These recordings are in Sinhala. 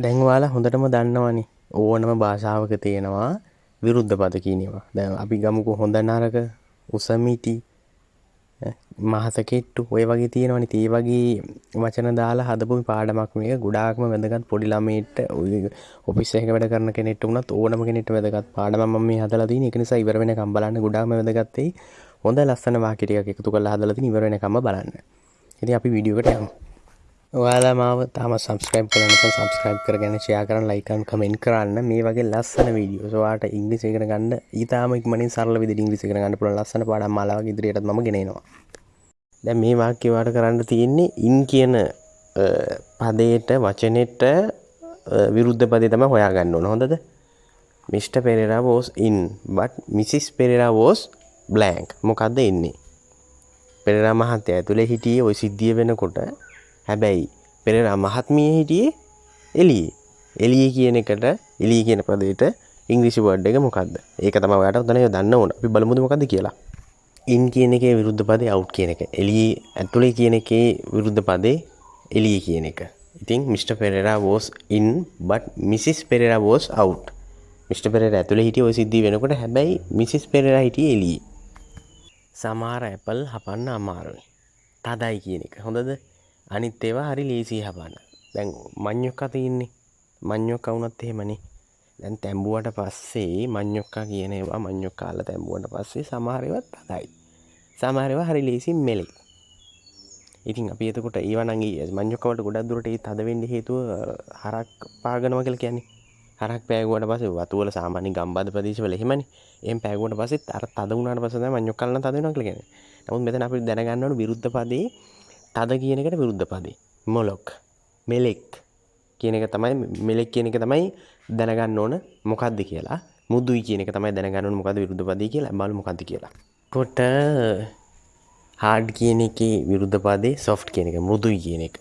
දැන් ඔයාලා හොඳටම දන්නවනේ ඕනම භාෂාවක තියෙනවා විරුද්ධ පද කියන ඒවා. දැන් අපි ගමුකෝ හොඳ නරක, උසමිටි, මහත කෙට්ටු ඔය වගේ තියෙනවනේ. ඒ වගේ වචන දාලා හදපු පාඩමක් මේක. ගොඩාක්ම වැදගත් පොඩි ළමයින්ට, ඔෆිස් එකක වැඩ කරන කෙනෙක්ට වුණත් ඕනම කෙනෙක්ට වැදගත් පාඩමක් මම මේ හදලා තියෙන. ඒක නිසා ඉවර වෙනකම් බලන්න. ගොඩාක්ම වැදගත් වෙයි. හොඳ ලස්සන වාක්‍ය ටිකක් එකතු කරලා හදලා තියෙන. ඉවර වෙනකම්ම බලන්න. ඉතින් අපි වීඩියෝ එකට යමු. ඔයාලා මාව තාම සබස්ක්‍රයිබ් කරලා නැත්නම් සබස්ක්‍රයිබ් කරගෙන ෂෙයා කරන්න, ලයික් කරන්න, කමෙන්ට් කරන්න. මේ වගේ ලස්සන වීඩියෝස් ඔයාලට ඉංග්‍රීසි ඉගෙන ගන්න ඊටාම ඉක්මනින් සරල විදිහට ඉංග්‍රීසි ඉගෙන ගන්න පුළුවන් ලස්සන පාඩම් මාලාවක් ඉදිරියටත් මම ගෙන එනවා. දැන් මේ වාක්‍යය ඔයාලට කරන්න තියෙන්නේ ඉන් කියන පදයට වචනෙට විරුද්ධ පදේ තමයි හොයාගන්න ඕන. හොඳද? Mr. Pereira was in but Mrs. Pereira was blank. මොකද්ද එන්නේ? පෙරේරා මහත්තයා ඇතුලේ හිටියේ ওই සිද්ධිය වෙනකොට. හැබැයි පෙරේරා මහත්මිය හිටියේ එළියේ. එළියේ කියන එකට එළියේ කියන පදයට ඉංග්‍රීසි වර්ඩ් එක මොකද්ද? ඒක තමයි ඔයාලට උතන දන්න ඕන. අපි බලමුද මොකද්ද කියලා. in කියන එකේ විරුද්ධ පදේ out කියන එක. එළියේ ඇතුලේ කියන එකේ විරුද්ධ පදේ එළියේ කියන එක. ඉතින් Mr. Pereira was in but Mrs. Pereira was out. Mr. Pereira ඇතුලේ හිටියේ ওই සිද්ධිය වෙනකොට. හැබැයි Mrs. Pereira හිටියේ එළියේ. සමහර ඇපල් හපන්න අමාරුයි. තදයි කියන එක. හොඳද? අනිත් ඒවා හරි ලේසියි හපන්න. දැන් මඤ්ඤොක්කා තියෙන්නේ. මඤ්ඤොක්කා වුණත් එහෙමනේ. දැන් තැඹුවට පස්සේ මඤ්ඤොක්කා කියන ඒවා මඤ්ඤොක්කාලා තැඹුවට පස්සේ සමහර ඒවා තදයි. සමහර ඒවා හරි ලේසියි මෙලෙක්. ඉතින් අපි එතකොට ඒවා නම් මඤ්ඤොක්කා වලට ගොඩක් දුරට ඒ තද වෙන්න හේතුව හරක් පාගනවා කියලා කියන්නේ. හරක් පෑගුවට පස්සේ වතු වල සාමාන්‍ය ගම්බද ප්‍රදේශවල එහෙමනේ. එහෙන් පෑගුවට පස්සේ අර තද වුණාට පස්සේ තමයි මඤ්ඤොක්කල් නම් තද වෙනවා කියලා කියන්නේ. නමුත් මෙතන අපි දැනගන්න ඕන විරුද්ධ පදේ තද කියන එකට විරුද්ධ පදේ. මොලොක්, මෙලෙක් කියන එක තමයි මෙලෙක් කියන එක තමයි දැනගන්න ඕන මොකද්ද කියලා. මුදුයි කියන එක තමයි දැනගන්න ඕන මොකද්ද විරුද්ධ පදේ කියලා. බලමු මොකද්ද කියලා. කොට hard කියන එකේ විරුද්ධ පදේ soft කියන එක, මෘදුයි කියන එක.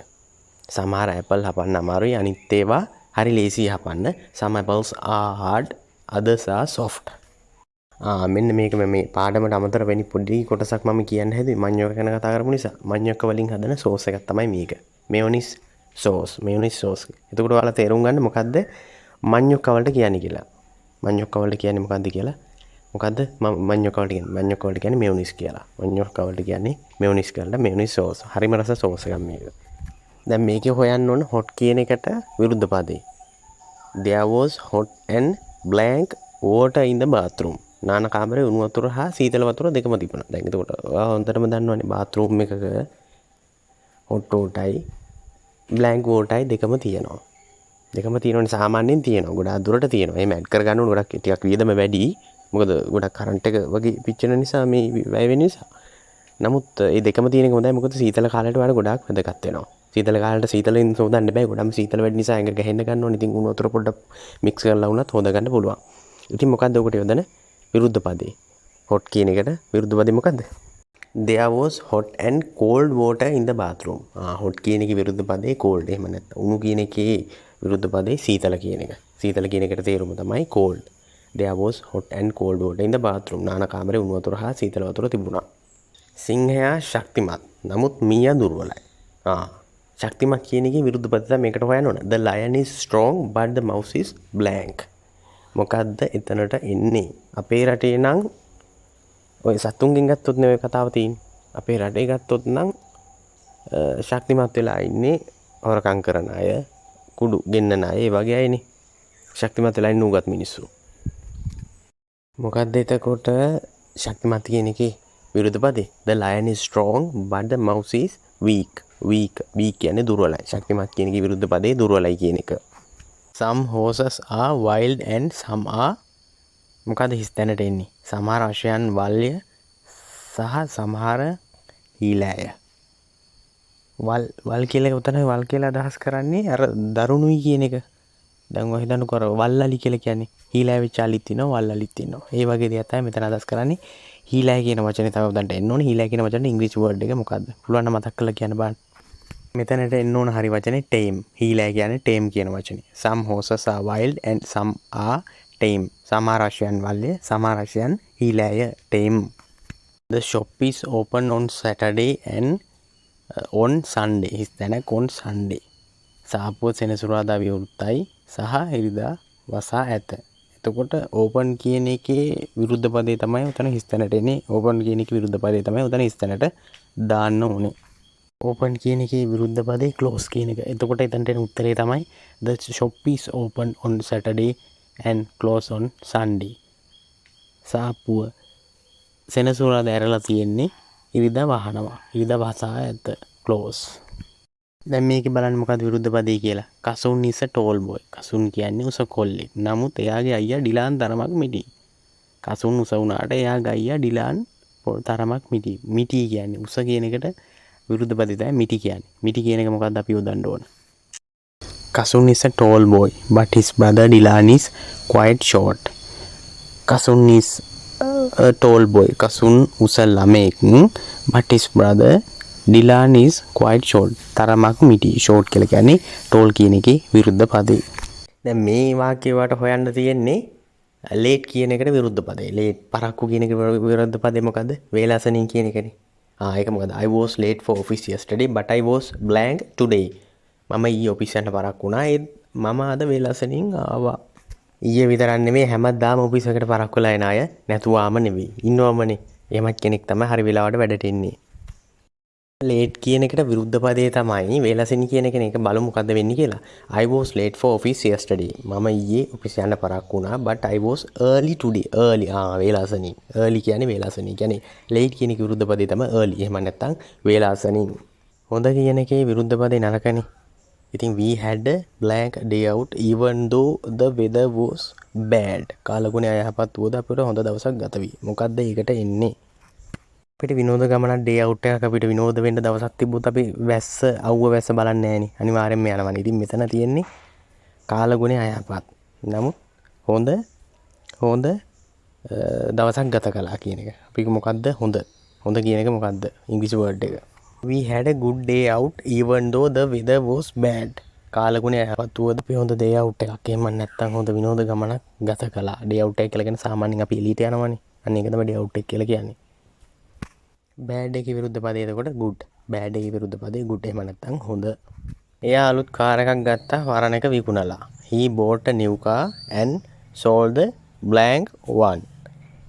සමහර ඇපල් හපන්න අමාරුයි. අනිත් ඒවා හරි ලේසි හපන්න. Some apples are hard, others are soft. මෙන්න මේක මේ පාඩමට අමතර වෙනි පොඩි කොටසක් මම කියන්න හැදුවේ මඤ්ඤොක්ක ගැන කතා කරපු නිසා. මඤ්ඤොක්ක වලින් හදන සෝස් එකක් තමයි මේක. මේයොනිස් සෝස්. එතකොට ඔයාලා තේරුම් ගන්න මොකද්ද මඤ්ඤොක්ක වලට කියන්නේ කියලා. මඤ්ඤොක්ක වලට කියන්නේ මොකද්ද කියලා. මොකද්ද මඤ්ඤොක්ක වලට කියන්නේ? මඤ්ඤොක්ක වලට කියන්නේ මේයොනිස් කියලා. මඤ්ඤොක්ක වලට කියන්නේ මේයොනිස් කියලා. මේයොනිස් සෝස්. හරිම රස සෝස් එකක් මේක. දැන් මේකේ හොයන්න ඕන hot කියන එකට විරුද්ධ පදේ. There was hot and blank water in the bathroom. නාන කාමරේ උණු වතුර හා සීතල වතුර දෙකම තිබුණා. දැන් එතකොට ඔයා හොඳටම දන්නවනේ bathroom එකක hot waterයි blank waterයි දෙකම තියෙනවා. දෙකම තියෙනවනේ සාමාන්‍යයෙන් තියෙනවා. ගොඩාක් දුරට තියෙනවා. එහෙම ඇඩ් කරගන්න ඕන ගොඩක් ටිකක් වියදම වැඩි. මොකද ගොඩක් කරන්ට් එක වගේ පිච්චෙන නිසා මේ වැය වෙන නිසා. නමුත් මේ දෙකම තියෙන එක හොඳයි. මොකද සීතල කාලයට වඩා ගොඩාක් වැදගත් වෙනවා. සීතල කාලේට සීතලෙන් සෝදන්න බෑ. ගොඩක් සීතල වැඩි නිසා ඇඟට ගහන්න ගන්න ඕනේ. ඉතින් උණු වතුර පොඩ්ඩක් මික්ස් කරලා වුණත් හොද ගන්න පුළුවන්. ඉතින් මොකද්ද ඔකට යොදන විරුද්ධ පදේ? hot කියන එකට විරුද්ධ පදේ මොකද්ද? There was hot and cold water in the bathroom. hot කියන එකේ විරුද්ධ පදේ cold. එහෙම නැත්නම් උණු කියන එකේ විරුද්ධ පදේ සීතල කියන එක. සීතල කියන එකට තේරුම තමයි cold. There was hot and cold water in the bathroom. නාන කාමරේ උණු වතුර හා සීතල වතුර තිබුණා. සිංහයා ශක්තිමත්. නමුත් මීයා දුර්වලයි. ශක්තිමත් කියන එකේ විරුද්ධ පද තමයි මේකට හොයන්න ඕන. The lion is strong but the mouse is blank. මොකද්ද එතනට එන්නේ? අපේ රටේ නම් ඔය සතුන්ගෙන් ගත්තොත් නේ ඔය කතාව තියෙන්නේ. අපේ රටේ ගත්තොත් නම් ශක්තිමත් වෙලා ඉන්නේ හොරකම් කරන අය, කුඩු ගෙන්නන අය, ඒ වගේ අයනේ. ශක්තිමත් වෙලා ඉන්න උගත් මිනිස්සු. මොකද්ද එතකොට ශක්තිමත් කියන එකේ විරුද්ධ පදේ? The lion is strong but the mouse is weak. weak කියන්නේ දුර්වලයි. ශක්තිමත් කියන එකේ විරුද්ධ පදේ දුර්වලයි කියන එක. Some horses are wild and some are මොකද හිස් තැනට එන්නේ? සමහර අශ්වයන් වල්ය සහ සමහර හීලෑය. වල් කියලා උතන වල් කියලා අදහස් කරන්නේ අර දරුණුයි කියන එක. දැන් ඔය හිතන්නකෝ අර වල්ලලි කියලා කියන්නේ හීලෑ වෙච්ච අලිත් ඉන්නවා වල්ලලිත් ඉන්නවා. ඒ වගේ දෙයක් තමයි මෙතන අදහස් කරන්නේ. හීලෑ කියන වචනේ තමයි උදන්ට එන්න ඕනේ. හීලෑ කියන වචනේ ඉංග්‍රීසි වර්ඩ් එක මොකද්ද? පුළුවන් නම් මතක් කරලා කියන්න බලන්න. මෙතනට එන්න ඕන හරි වචනේ tame. හීලෑ කියන්නේ tame කියන වචනේ. Some horses are wild and some are tame. සමහර අශ්වයන් වල්ය, සමහර අශ්වයන් හීලෑය. tame. The shop is open on Saturday and on Sunday. Is තැනක් on Sunday. සාප්පුව සෙනසුරාදා විවෘතයි සහ ඉරිදා වසා ඇත. එතකොට ඕපන් කියන එකේ විරුද්ධ පදේ තමයි උතන හිස් තැනට එන්නේ. ඕපන් කියන එකේ විරුද්ධ පදේ තමයි උතන හිස් තැනට දාන්න ඕනේ. ඕපන් කියන එකේ විරුද්ධ පදේ ක්ලෝස් කියන එක. එතකොට එතනට එන උත්තරේ තමයි the shop is open on Saturday and close on Sunday. සාප්පුව සෙනසුරාදා ඇරලා තියෙන්නේ ඉරිදා වහනවා. ඉරිදා වසා ඇත. close. දැන් මේකේ බලන්න මොකක්ද විරුද්ධ පදේ කියලා. Kasun is a tall boy. Kasun කියන්නේ උස කොල්ලෙක්. නමුත් එයාගේ අයියා ඩිලාන් තරමක් මිටි. කසුන් උස වුණාට එයාගේ අයියා ඩිලාන් තරමක් මිටි. මිටි කියන්නේ උස කියන එකට විරුද්ධ පදේ තමයි මිටි කියන්නේ. මිටි කියන එක මොකක්ද අපි යොදන්න ඕන? Kasun is a tall boy but his brother Dylan is quite short. Kasun is a tall boy. Kasun උස ළමෙක් but his brother Dylan is quite short. තරමක් මිටි. short කියලා කියන්නේ tall කියන එකේ විරුද්ධ පදේ. දැන් මේ වාක්‍යය වට හොයන්න තියෙන්නේ late කියන එකට විරුද්ධ පදේ. late පරක්කු කියන එක විරුද්ධ පදේ මොකද්ද? වේලාසනින් කියන එකනේ. ඒක මොකද? I was late for office yesterday but I was blank today. මම ඊයේ ඔෆිස් යන්න පරක්කු වුණා. මම අද වේලාසනින් ආවා. ඊයේ විතරක් නෙමෙයි හැමදාම ඔෆිස් එකට පරක්කු වෙලා එන අය නැතුවාම නෙවෙයි. ඉන්නවමනේ. එහෙමත් කෙනෙක් තමයි හරි වෙලාවට වැඩට එන්නේ. late කියන එකට විරුද්ධ පදේ තමයි වේලාසනින් කියන එක. බලමු මොකද්ද වෙන්නේ කියලා. I was late for office yesterday. මම ඊයේ ඔෆිස් යන්න පරක්කු වුණා but I was early today. early වේලාසනින්. early කියන්නේ වේලාසනින්. කියන්නේ late කියන එක විරුද්ධ පදේ තමයි early. එහෙම නැත්නම් වේලාසනින්. හොඳ කියන එකේ විරුද්ධ පදේ නරකනේ. ඉතින් we had a blank day out even though the weather was bad. කාලගුණය අයහපත් වුවද අපිට හොඳ දවසක් ගත වී. මොකද්ද ඒකට එන්නේ? අපිට විනෝද ගමනක් day out එකක් අපිට විනෝද වෙන්න දවසක් තිබ්බොත් අපි වැස්ස අවුව වැස්ස බලන්නේ නැහනේ. අනිවාර්යෙන්ම යනවනේ. ඉතින් මෙතන තියෙන්නේ කාලගුණය අයහපත්. නමුත් හොඳ දවසක් ගත කළා කියන එක. අපි මොකද්ද හොඳ? හොඳ කියන එක මොකද්ද? ඉංග්‍රීසි වර්ඩ් එක. We had a good day out even though the weather was bad. කාලගුණය යහපත් වුවද අපි හොඳ day out එකක් එහෙම නැත්නම් හොඳ විනෝද ගමනක් ගත කළා. day out එක කියලා කියන්නේ සාමාන්‍යයෙන් අපි එළියට යනවනේ. අන්න ඒක තමයි day out එක කියලා කියන්නේ. bad එකේ විරුද්ධ පදේ එතකොට good. bad එකේ විරුද්ධ පදේ good. එහෙම නැත්නම් හොඳ. එයා අලුත් කාර් එකක් ගත්තා වරණ එක විකුණලා. he bought a new car and sold the blank one.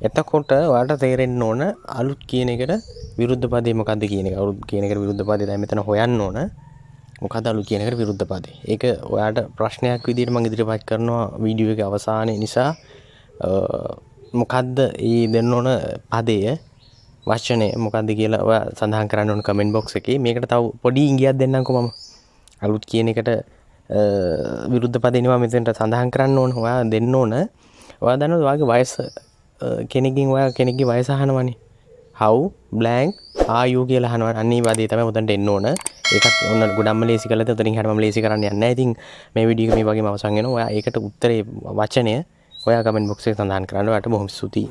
එතකොට ඔයාලට තේරෙන්න ඕන අලුත් කියන එකට විරුද්ධ පදේ මොකද්ද කියන එක. අලුත් කියන එකට විරුද්ධ පදේ දැන් මෙතන හොයන්න ඕන. මොකද්ද අලුත් කියන එකට විරුද්ධ පදේ? ඒක ඔයාලට ප්‍රශ්නයක් විදිහට මම ඉදිරිපත් කරනවා වීඩියෝ එකේ අවසානයේ නිසා මොකද්ද මේ දෙන්න ඕන පදය වචනය මොකද්ද කියලා ඔයා සඳහන් කරන්න ඕන කමෙන්ට් බොක්ස් එකේ. මේකට තව පොඩි ඉඟියක් දෙන්නම්කෝ මම. අලුත් කියන එකට විරුද්ධ පදේ නෙවෙයි මෙතනට සඳහන් කරන්න ඕන. ඔයා දෙන්න ඕන. ඔයා දන්නවද ඔයාගේ වයස කෙනෙක්ගෙන් ඔයා කෙනෙක්ගේ වයස අහනවනේ. how blank are you කියලා අහනවා. අන්නේ වාදේ තමයි උතන්ට එන්න ඕන. ඒකත් ඔන්න ගොඩක්ම ලේසි කරලා උතනින් හරියට මම ලේසි කරන්න යන්නේ නැහැ. ඉතින් මේ වීඩියෝ එක මේ වගේම අවසන් වෙනවා. ඔයා ඒකට උත්තරේ වචනය ඔයා කමෙන්ට් බොක්ස් එකේ සඳහන් කරන්න. ඔයාලට බොහොම ස්තුතියි.